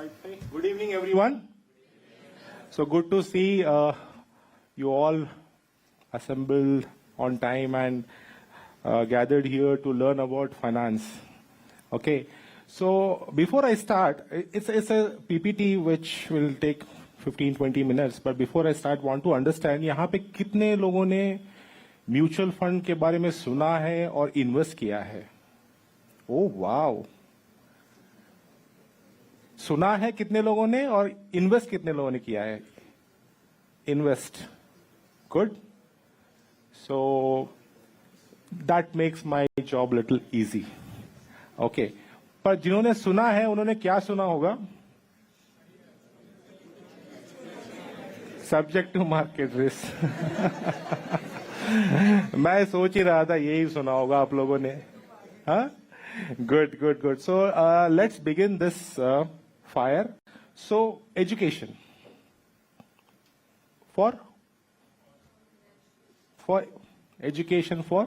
Good evening, everyone. So good to see you all assembled on time and gathered here to learn about finance. Okay. So before I start, it's a PPT which will take 15-20 minutes. But before I start, want to understand यहाँ पे कितने लोगों ने mutual fund के बारे में सुना है और इन्वेस्ट किया है? ओह वाव! सुना है कितने लोगों ने और इन्वेस्ट कितने लोगों ने किया है? Invest, good. So that makes my job little easy. Okay, पर जिन्होंने सुना है उन्होंने क्या सुना होगा? Subject to market risk. मैं सोच ही रहा था यही सुना होगा आप लोगों ने. हाँ, good good good. So let's begin this fire. So education for education for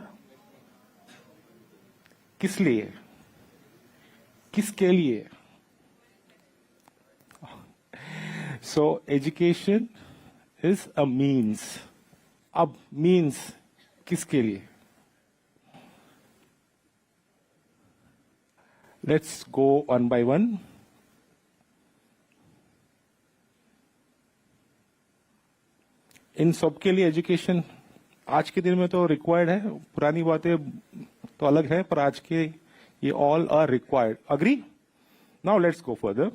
किस लिए, किसके लिए? So education is a means. अब means किसके लिए? Let's go one by one. इन सब के लिए एजुकेशन आज के दिन में तो रिक्वायर्ड है. पुरानी बातें तो अलग है, पर आज के ये all are required. Agree? Now let's go further.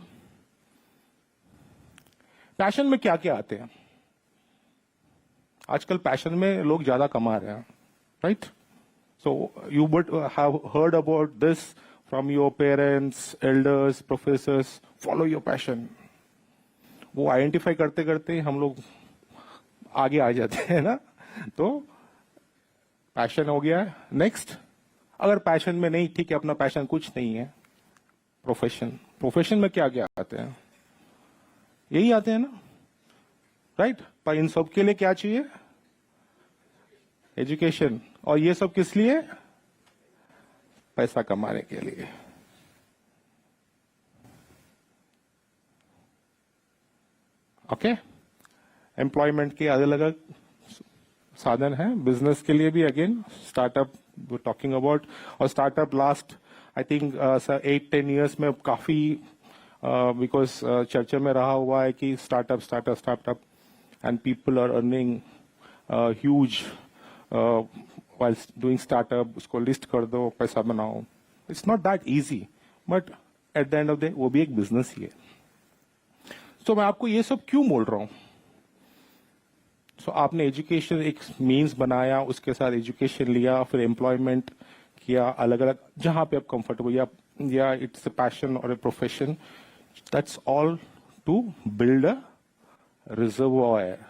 Passion में क्या क्या आते हैं? आजकल पैशन में लोग ज्यादा कमा रहे हैं, right? So you would have heard about this from your parents, elders, professors. Follow your passion. वो आइडेंटिफाई करते करते हम लोग आगे आ जाते हैं ना. तो पैशन हो गया. नेक्स्ट, अगर पैशन में नहीं, ठीक है, अपना पैशन कुछ नहीं है, प्रोफेशन. प्रोफेशन में क्या क्या आते हैं? यही आते हैं ना, राइट? पर इन सब के लिए क्या चाहिए? एजुकेशन. और ये सब किस लिए? पैसा कमाने के लिए. ओके. एम्प्लॉयमेंट के अलग अलग साधन है. बिजनेस के लिए भी अगेन स्टार्टअप टॉकिंग अबाउट. और startup last I think 8-10 years में काफी बिकॉज चर्चा में रहा हुआ है कि startup startup startup and people are earning huge while doing startup. उसको लिस्ट कर दो, पैसा बनाओ. It's not that easy, but at the end of the day वो भी एक बिजनेस ही है. तो मैं आपको ये सब क्यों बोल रहा हूं? सो आपने एजुकेशन एक मीन्स बनाया, उसके साथ एजुकेशन लिया, फिर एम्प्लॉयमेंट किया अलग अलग जहां पे आप कंफर्टेबल, या इट्स अ पैशन और a profession. That's all to build a reservoir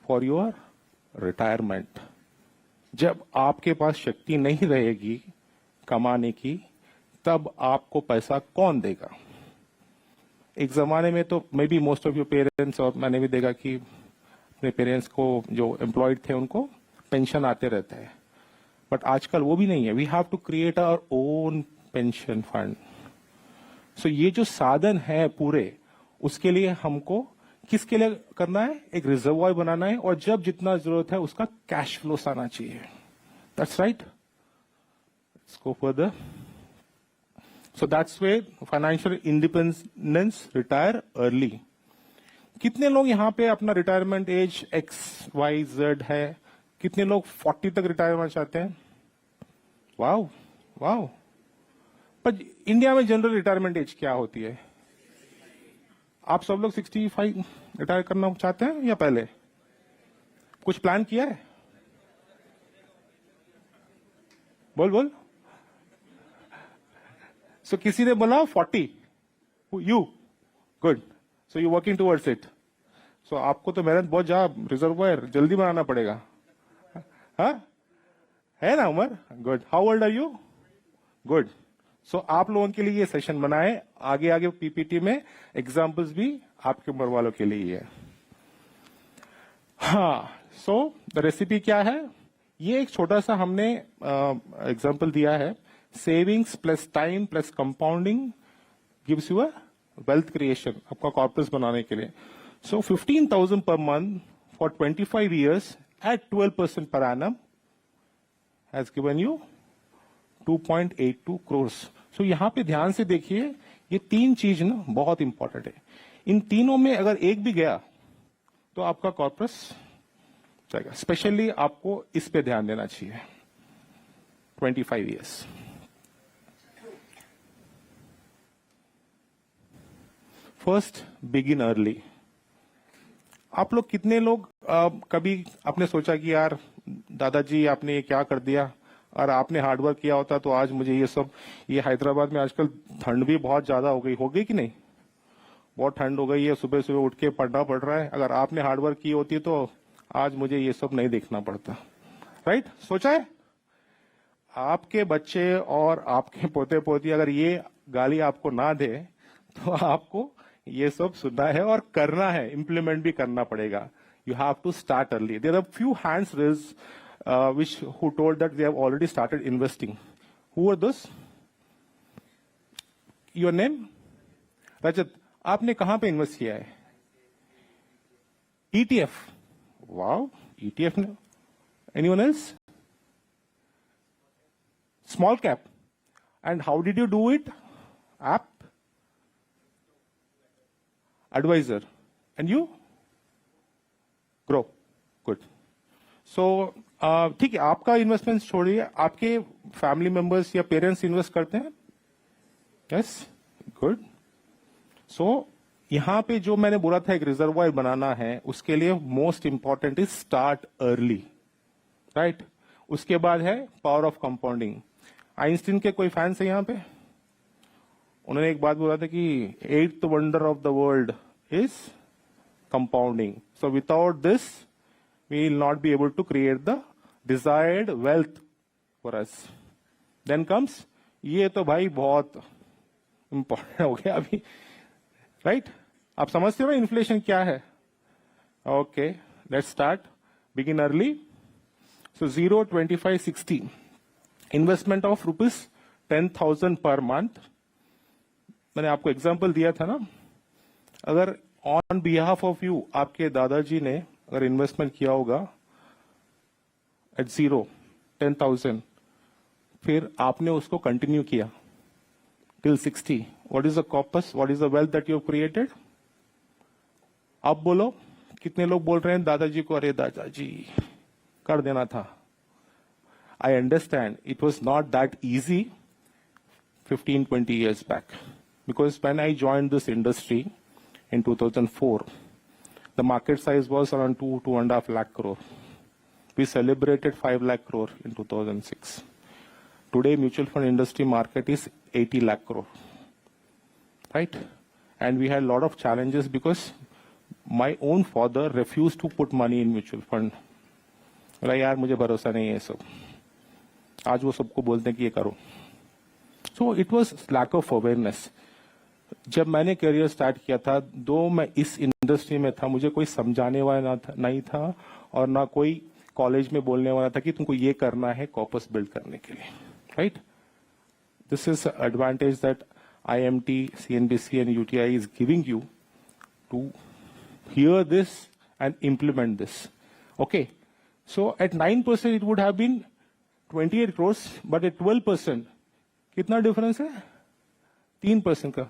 for your retirement. जब आपके पास शक्ति नहीं रहेगी कमाने की, तब आपको पैसा कौन देगा? एक जमाने में तो may be most of your parents, और मैंने भी देखा कि अपने पेरेंट्स को जो एम्प्लॉयड थे उनको पेंशन आते रहते हैं. बट आजकल वो भी नहीं है. We have to create our own pension fund. So ये जो साधन है पूरे, उसके लिए हमको किसके लिए करना है? एक रिजर्वॉयर बनाना है. और जब जितना जरूरत है उसका कैश फ्लो आना चाहिए. That's right. Let's go further. So that's where financial independence, retire early. कितने लोग यहाँ पे अपना रिटायरमेंट एज XYZ है? कितने लोग 40 तक रिटायर होना चाहते हैं? वाव वाव. पर इंडिया में जनरल रिटायरमेंट एज क्या होती है? आप सब लोग 65 रिटायर करना चाहते हैं या पहले? कुछ प्लान किया है? बोल बोल. So किसी ने बोला 40. You good. So you working towards it. So आपको तो मेहनत बहुत ज्यादा, रिजर्वॉयर जल्दी बनाना पड़ेगा. हाँ, है ना Umar? Good. How old are you? Good. So आप लोगों के लिए ये सेशन बनाए. आगे आगे पीपीटी में एग्जांपल्स भी आपकी उम्र वालों के लिए है. हाँ. सो द रेसिपी क्या है? ये एक छोटा सा हमने एग्जांपल दिया है. Savings plus time plus compounding gives you a wealth creation, आपका कॉर्पस बनाने के लिए. सो 15,000 per month for 25 years at 12% per annum has given you 2.82 crores. सो यहां पे ध्यान से देखिए, ये तीन चीज ना बहुत इंपॉर्टेंट है. इन तीनों में अगर एक भी गया तो आपका कॉर्पस जाएगा. स्पेशली आपको इस पे ध्यान देना चाहिए. 25 years. First, begin early. आप लोग कितने लोग कभी आपने सोचा कि यार दादाजी आपने ये क्या कर दिया, और आपने हार्डवर्क किया होता तो आज मुझे ये सब, ये हैदराबाद में आजकल ठंड भी बहुत ज्यादा हो गई कि नहीं? बहुत ठंड हो गई है, सुबह सुबह उठ के पढ़ना पड़ रहा है. अगर आपने हार्डवर्क की होती तो आज मुझे ये सब नहीं देखना पड़ता. राइट? सोचा है? आपके बच्चे और आपके पोते पोती अगर ये गाली आपको ना दे तो आपको ये सब सुनना है और करना है, इंप्लीमेंट भी करना पड़ेगा. You have to start early. There are few hands raise which who told that they have already started investing. Who were those? Your name? रजत, आपने कहां पे इन्वेस्ट किया है? ETF. Wow, ETF. Anyone else? Small cap. And how did you do it? App? Advisor. And you? Grow. Good. So, ठीक है, आपका investment छोड़िए, आपके फैमिली मेंबर्स या पेरेंट्स इन्वेस्ट करते हैं? Yes, good. सो यहां पे जो मैंने बोला था एक रिजर्वायर बनाना है, उसके लिए most important is start early. Right? उसके बाद है पावर ऑफ कंपाउंडिंग. आइंस्टीन के कोई फैंस है यहां पे? उन्होंने एक बात बोला था कि 8th wonder of the world is compounding. So without this we will not be able to create the desired wealth for us. Then comes, ये तो भाई बहुत इंपॉर्टेंट हो गया अभी. राइट? आप समझते हो इन्फ्लेशन क्या है? Okay, let's start. Begin early. So 0, 25, 60. Investment of ₹10,000 per month. मैंने आपको एग्जाम्पल दिया था ना. अगर ऑन बिहाफ ऑफ यू आपके दादाजी ने अगर इन्वेस्टमेंट किया होगा एट 0, 10,000, फिर आपने उसको कंटिन्यू किया till 60, what is the corpus, what is the wealth that you have created? अब बोलो, कितने लोग बोल रहे हैं दादाजी को अरे दादाजी कर देना था? I understand it was not that easy 15-20 years back, because when I joined this industry in 2004, the market size was around 2.5 lakh crore. We celebrated 5 lakh crore in 2006. Today, mutual fund industry market is 80 lakh crore. Right? And we had a lot of challenges because my own father refused to put money in mutual fund. बोला यार मुझे भरोसा नहीं है सब. आज वो सबको बोलते हैं कि ये करो. So it was lack of awareness. जब मैंने करियर स्टार्ट किया था, दो मैं इस इंडस्ट्री में था, मुझे कोई समझाने वाला नहीं था और ना कोई कॉलेज में बोलने वाला था कि तुमको ये करना है कॉर्पस बिल्ड करने के लिए. Right? This is advantage that IMT, CNBC and UTI is giving you to hear this and implement this. Okay. So at 9% it would have been 28 crores, but at 12% कितना डिफरेंस है? 3% का.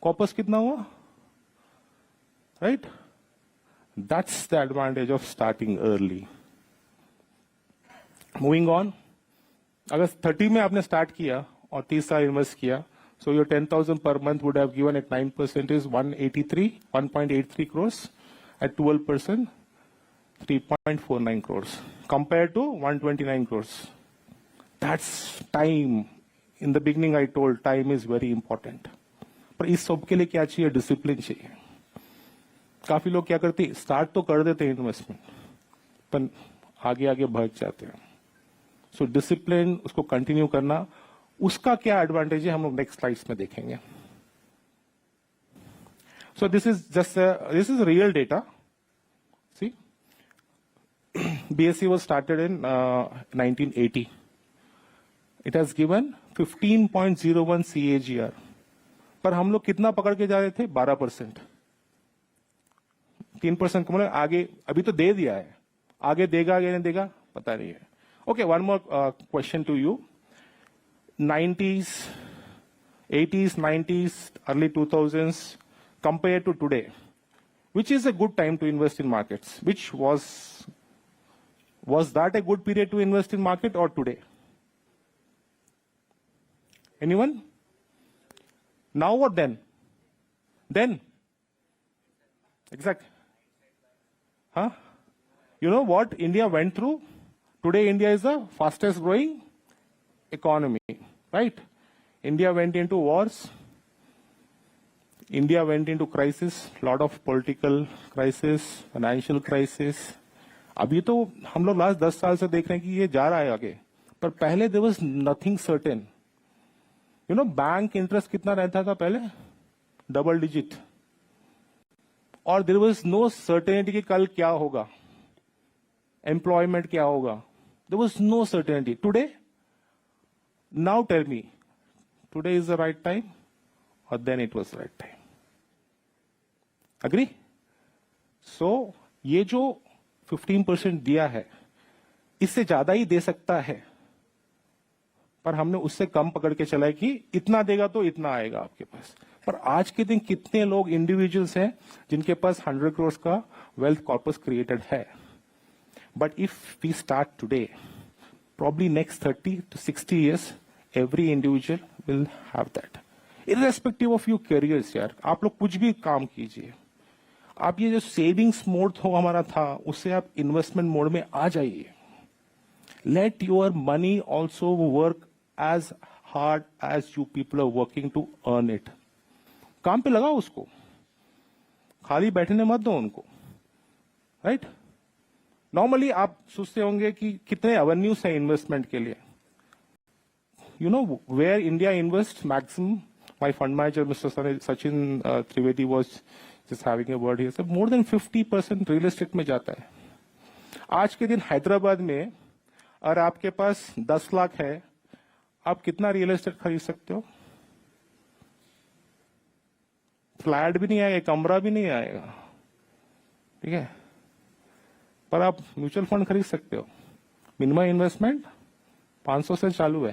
Corpus कितना हुआ? Right? That's the advantage of starting early. Moving on. अगर 30 में आपने start किया और 30 साल इन्वेस्ट किया, so your 10,000 per month would have given at 9% is 1.83 crores. At 12%, 3.49 crores compared to 129 crores. That's time. In the beginning I told time is very important. पर इस सब के लिए क्या चाहिए? डिसिप्लिन चाहिए. काफी लोग क्या करते हैं, स्टार्ट तो कर देते हैं इन्वेस्टमेंट, पर आगे आगे भाग जाते हैं. सो डिसिप्लिन, उसको कंटिन्यू करना, उसका क्या एडवांटेज है हम लोग नेक्स्ट स्लाइड्स में देखेंगे. So this is real data. See, BSE was started in 1980. It has given 15.01 CAGR. पर हम लोग कितना पकड़ के जा रहे थे? 12%, 3% कम। आगे अभी तो दे दिया है, आगे देगा आगे नहीं देगा पता नहीं है। Okay, one more question to you. 90s, 80s, 90s, early 2000s, compared to today, which is a good time to invest in markets? Which was that a good period to invest in market or today? Anyone? Now or then? Then? Exact. Huh? You know what India went through? Today India is the fastest growing economy, right? India went into wars. India went into crisis, lot of political crisis, financial crisis. अभी तो हम लोग last 10 साल से देख रहे हैं कि ये जा रहा है आगे, पर पहले there was nothing certain. You know, bank interest कितना रहता था पहले? Double digit. और देयर वाज नो सर्टेनिटी कि कल क्या होगा, एम्प्लॉयमेंट क्या होगा। There was no certainty. Today, now tell me, today is the right time और then it was right time? Agree? So ये जो 15% दिया है, इससे ज्यादा ही दे सकता है, पर हमने उससे कम पकड़ के चला है कि इतना देगा तो इतना आएगा आपके पास। पर आज के दिन कितने लोग इंडिविजुअल्स हैं जिनके पास 100 करोड़ का वेल्थ कॉर्पस क्रिएटेड है? But if we start today, probably next 30 to 60 years, every individual will have that. Irrespective of your careers, यार, आप लोग कुछ भी काम कीजिए, आप ये जो सेविंग्स मोड हो हमारा था, उससे आप इन्वेस्टमेंट मोड में आ जाइए। Let your money also work as hard as you people are working to earn it. काम पे लगाओ उसको, खाली बैठने मत दो उनको, राइट? नॉर्मली आप सोचते होंगे कि कितने एवेन्यूज हैं इन्वेस्टमेंट के लिए। You know where India invest maximum? My fund manager mister Sachin Trivedi was just having a word here, more than 50% real estate में जाता है। आज के दिन हैदराबाद में अगर आपके पास 10 लाख है, आप कितना रियल एस्टेट खरीद सकते हो? फ्लैट भी नहीं आएगा, कमरा भी नहीं आएगा, ठीक है? पर आप म्यूचुअल फंड खरीद सकते हो। मिनिमम इन्वेस्टमेंट 500 से चालू है,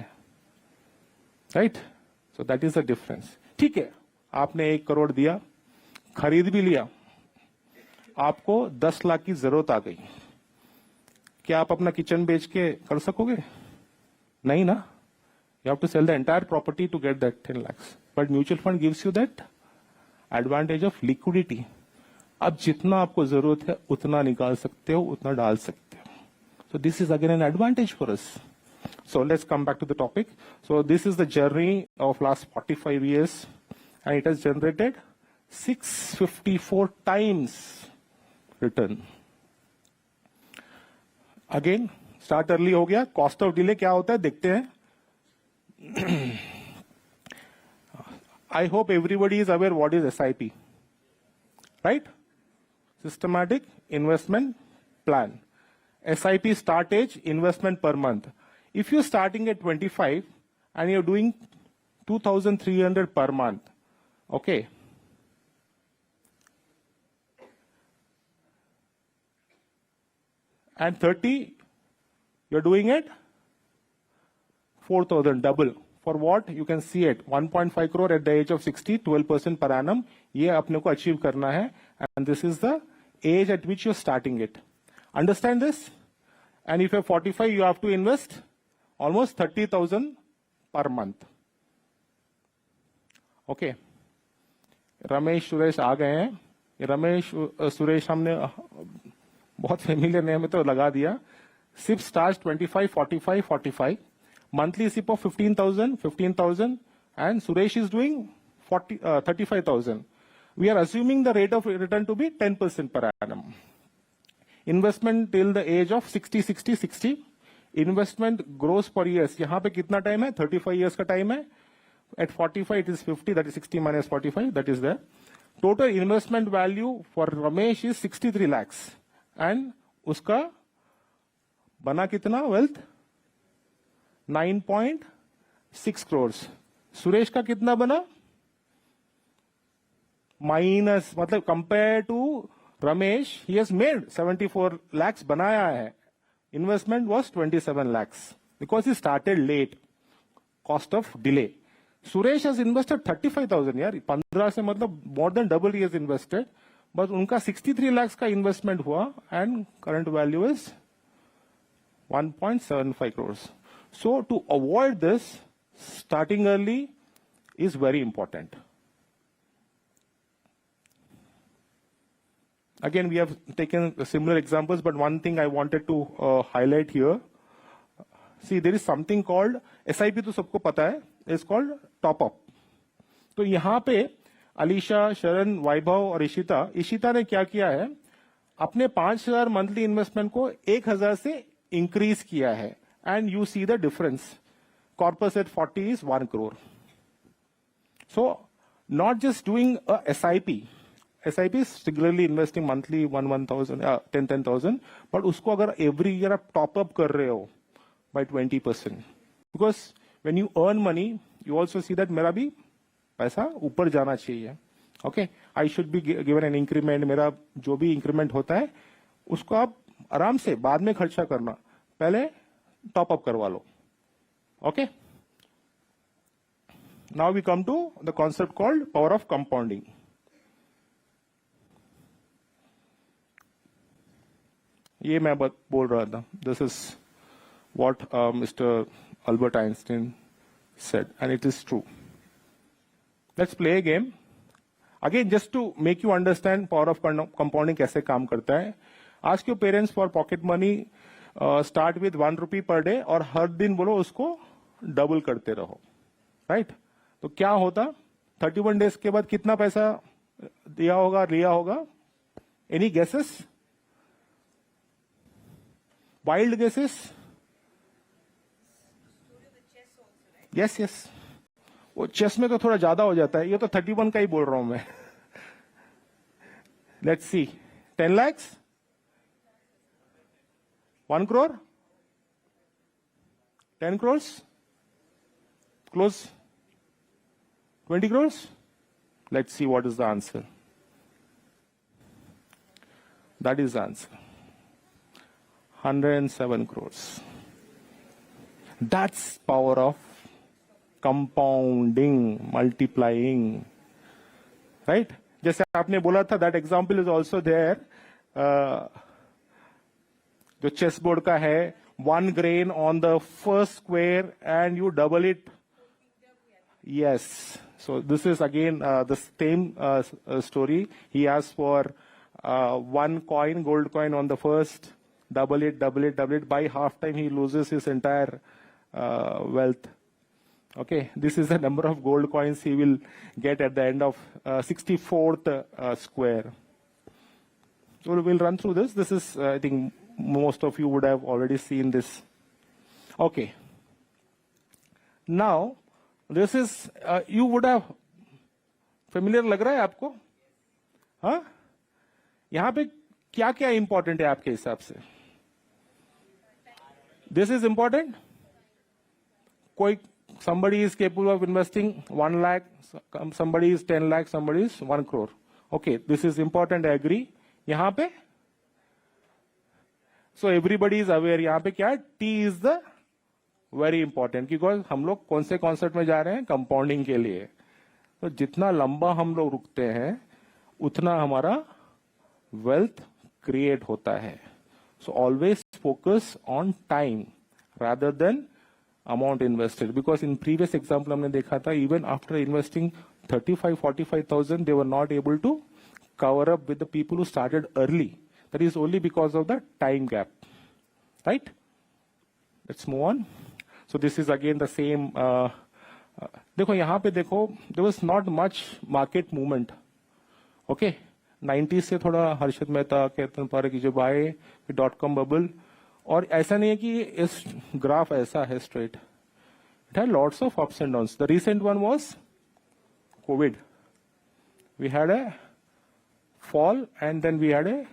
right? So that is the difference. ठीक है, आपने 1 करोड़ दिया, खरीद भी लिया, आपको 10 लाख की जरूरत आ गई, क्या आप अपना किचन बेच के कर सकोगे? नहीं ना। You have to sell the entire property to get that 10 lakhs। But mutual fund gives you that advantage of liquidity. अब जितना आपको जरूरत है उतना निकाल सकते हो, उतना डाल सकते हो। So this is again an advantage for us. So let's come back to the topic. So this is the journey of last 45 years and it has generated 654 times return. Again start early हो गया। Cost of delay क्या होता है देखते हैं। I hope everybody is aware what is SIP, right? Systematic Investment Plan. SIP start age, investment per month. If you're starting at 25 and you're doing 2,300 per month, okay? And 30, you're doing it 4,000, double. For what? You can see it, 1.5 crore at the age of 60, 12% per annum. ये अपने को achieve करना है, and this is the age at which you're starting it. Understand this? And if you're 45, you have to invest almost 30,000 per month. Okay. Ramesh Suresh आ गए हैं। ये रमेश सुरेश हमने बहुत फेमिलियर नेम में तो लगा दिया। SIP starts 25, 45, 45. Monthly SIP of 15,000, 15,000, and Suresh is doing 35,000. We are assuming the rate of return to be 10% per annum. Investment till the age of 60, 60, 60. Investment grows per years. यहाँ पे कितना time है? 35 years का time है. At 45 it is 50, that is 60 minus 45, that is there. Total investment value for Ramesh is 63 lakhs. And उसका बना कितना wealth? 9.6 crores. Suresh का कितना बना? माइनस, मतलब compare to Ramesh, he has made 74 lakhs बनाया है. Investment was 27 lakhs because he started late. Cost of delay. Suresh has invested 35,000 यार, 15 से मतलब more than double he has invested. But उनका 63 lakhs का investment हुआ and current value is 1.75 crores. So to avoid this, starting early is very important. Again, we have taken similar examples, but one thing I wanted to highlight here. See, there is something called SIP, तो सबको पता है, is called top up. तो यहाँ पे अलीशा, शरण, वैभव और इशिता ने क्या किया है, अपने 5,000 मंथली इन्वेस्टमेंट को 1,000 से इंक्रीज किया है. And you see the difference. Corpus at 40 is 1 crore. So not just doing a SIP. SIP is regularly investing monthly 1,000, 10,000, but उसको अगर every year आप top up कर रहे हो by 20%, because when you earn money, you also see that मेरा भी पैसा ऊपर जाना चाहिए. Okay, I should be given an increment. मेरा जो भी increment होता है उसको आप आराम से बाद में खर्चा करना, पहले top up करवा लो. Okay. Now we come to the concept called power of compounding. ये मैं बोल रहा था. This is what Mr. Albert Einstein said, and it is true. Let's play a game. Again, just to make you understand power of compounding कैसे काम करता है. Ask your parents for pocket money. Start with 1 rupee per day और हर दिन बोलो उसको double करते रहो. Right? तो क्या होता? 31 days के बाद कितना पैसा दिया होगा, लिया होगा? Any guesses? Wild guesses? Yes, yes. वो चेस में तो थोड़ा ज्यादा हो जाता है. ये तो 31 का ही बोल रहा हूं मैं. Let's see. 10 lakhs? 1 crore? 10 crores? Close? 20 crores? Let's see what is the answer. That is the answer. 107 crores. That's power of compounding, multiplying. Right? जैसे आपने बोला था, that example is also there. जो चेस बोर्ड का है, 1 grain on the first square and you double it. Yes. So this is again the same story. He asked for 1 coin, gold coin on the first, double it. By half time he loses his entire wealth. Okay, this is the number of gold coins he will get at the end of 64th square. So we'll run through this. This is, I think, most of you would have already seen this. Okay. Now, this is, you would have, familiar लग रहा है आपको? हाँ? यहाँ पे क्या क्या important है आपके हिसाब से? This is important? Somebody is capable of investing 1 lakh, somebody is 10 lakh, somebody is 1 crore. Okay, this is important, I agree. यहाँ पे? So everybody is aware, यहाँ पे क्या है? T is the very important, because हम लोग कौन से कॉन्सेप्ट में जा रहे हैं? कंपाउंडिंग के लिए. तो जितना लंबा हम लोग रुकते हैं उतना हमारा वेल्थ क्रिएट होता है. So always focus on time rather than amount invested, because in previous example हमने देखा था, even after investing 35,000-45,000 they were not able to cover up with the people who started early. That is only because of the time gap. Right? Let's move on. So this is again the same. देखो यहाँ पे देखो, there was not much market movement. Okay, 90s से थोड़ा हर्षद मेहता, केतन पारेख की जब आए, फिर .com बबल, और ऐसा नहीं है कि इस ग्राफ ऐसा है straight. It had lots of ups and downs. The recent one was COVID. We had a fall and then we had a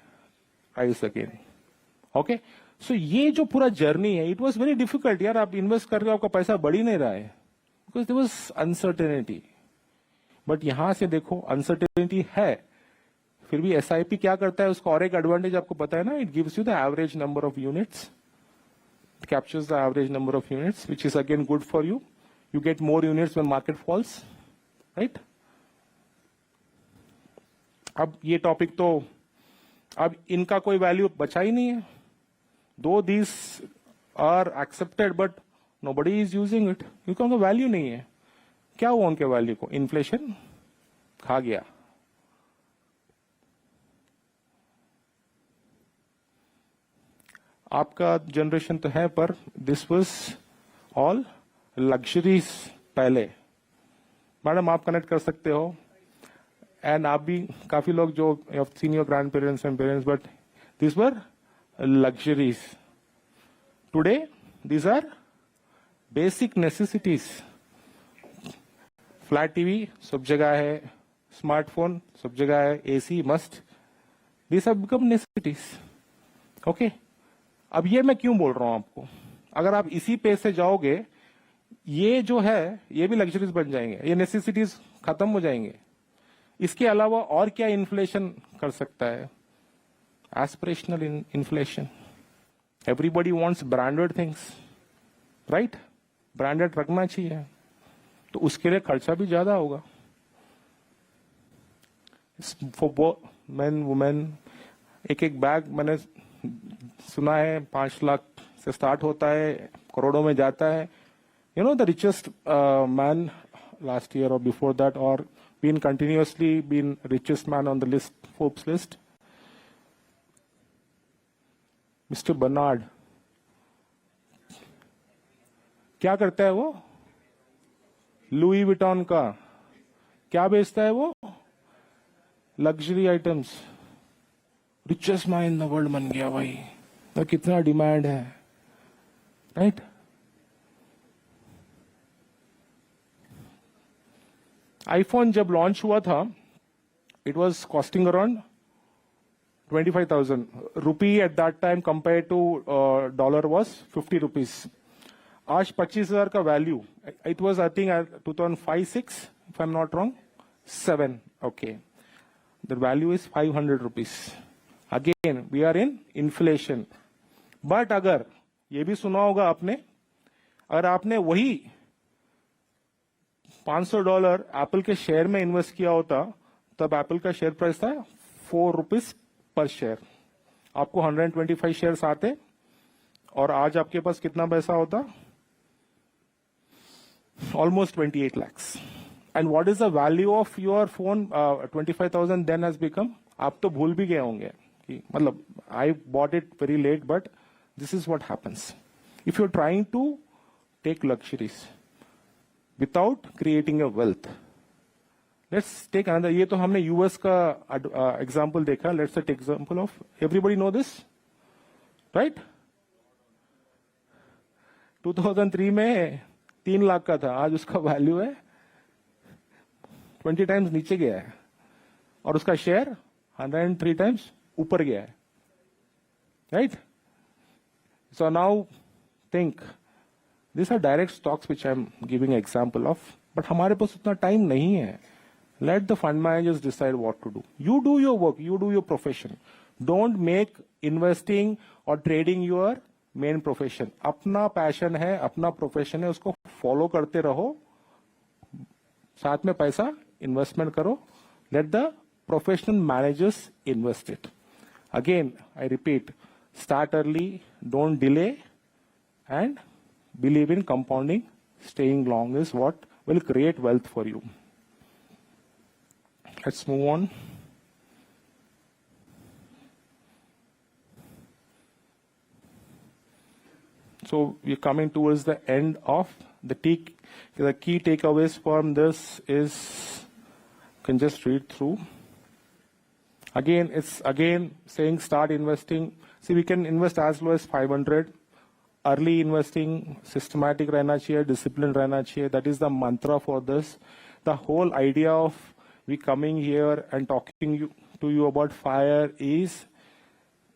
rise again. Okay. So ये जो पूरा जर्नी है, it was very difficult. यार आप invest कर रहे हो, आपका पैसा बढ़ ही नहीं रहा है, because there was uncertainty. But यहां से देखो अनसर्टेनिटी है, फिर भी एसआईपी क्या करता है, उसका और एक एडवांटेज आपको पता है ना, it gives you the average number of units, it captures the average number of units which is again good for you, you get more units when market falls, right. अब ये टॉपिक तो अब इनका कोई वैल्यू बचा ही नहीं है, though these are accepted but nobody is using it, क्योंकि उनका वैल्यू नहीं है। क्या हुआ उनके वैल्यू को, इन्फ्लेशन खा गया। आपका जनरेशन तो है पर दिस वाज ऑल लग्जरीज पहले। मैडम आप कनेक्ट कर सकते हो, एंड आप भी काफी लोग जो seen your grandparents and parents, but this were luxuries. Today these are basic necessities. Flat TV सब जगह है, स्मार्टफोन सब जगह है, AC must, this have become necessities. Okay, अब ये मैं क्यों बोल रहा हूं आपको, अगर आप इसी पेस से जाओगे ये जो है ये भी लग्जरीज बन जाएंगे, ये नेसेसिटीज खत्म हो जाएंगे। इसके अलावा और क्या इन्फ्लेशन कर सकता है, aspirational inflation. Everybody wants branded things, right, branded रखना चाहिए, तो उसके लिए खर्चा भी ज्यादा होगा। फॉर मेन वुमेन एक एक बैग मैंने सुना है 5 लाख से स्टार्ट होता है, करोड़ों में जाता है। You know the richest man last year और बिफोर दैट और been continuously been richest man on the list, Forbes list, Mr. Bernard। क्या करता है वो, लुई विटॉन का क्या बेचता है वो, luxury items. Richest man in the world बन गया भाई, तो कितना डिमांड है, राइट। आईफोन जब लॉन्च हुआ था it was costing around 25,000 rupee at that time, compare to dollar was 50 rupees. आज 25,000 का value, it was I think 2005-06 if I am not wrong, 7, okay, the value is 500 rupees. Again we are in inflation. But अगर ये भी सुना होगा आपने, अगर आपने वही $500 एप्पल के शेयर में इन्वेस्ट किया होता, तब एप्पल का शेयर प्राइस था 4 रुपीज पर शेयर। आपको 125 शेयर्स आते और आज आपके पास कितना पैसा होता, almost 28 lakhs। And what is the value of your phone, 25,000 then has become, आप तो भूल भी गए होंगे कि मतलब I bought it very late, but this is what happens if you are trying to take luxuries without creating a wealth. Let's take another, ये तो हमने यूएस का एग्जाम्पल देखा, let's take example of, everybody know this, right? 2003 में 3 लाख का था, आज उसका वैल्यू है 20 टाइम्स नीचे गया है, और उसका शेयर 103 टाइम्स ऊपर गया है, right. So now think, These are direct stocks which I'm giving an example of, but हमारे पास उतना टाइम नहीं है। Let the fund managers decide what to do. You do your work, you do your profession. Don't make investing or trading your main profession. अपना passion है, अपना profession है, उसको follow करते रहो, साथ में पैसा इन्वेस्टमेंट करो। Let the professional managers invest it. Again, I repeat, start early, don't delay, and believe in compounding. Staying long is what will create wealth for you. Let's move on. So we're coming towards the end of the key takeaways from this is, you can just read through. Again, it's again saying start investing. See, we can invest as low as 500. Early investing, systematic रहना चाहिए, disciplined रहना चाहिए. That is the mantra for this. The whole idea of we coming here and talking to you about FIRE is,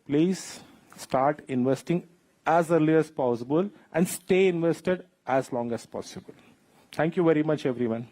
please start investing as early as possible and stay invested as long as possible. Thank you very much, everyone.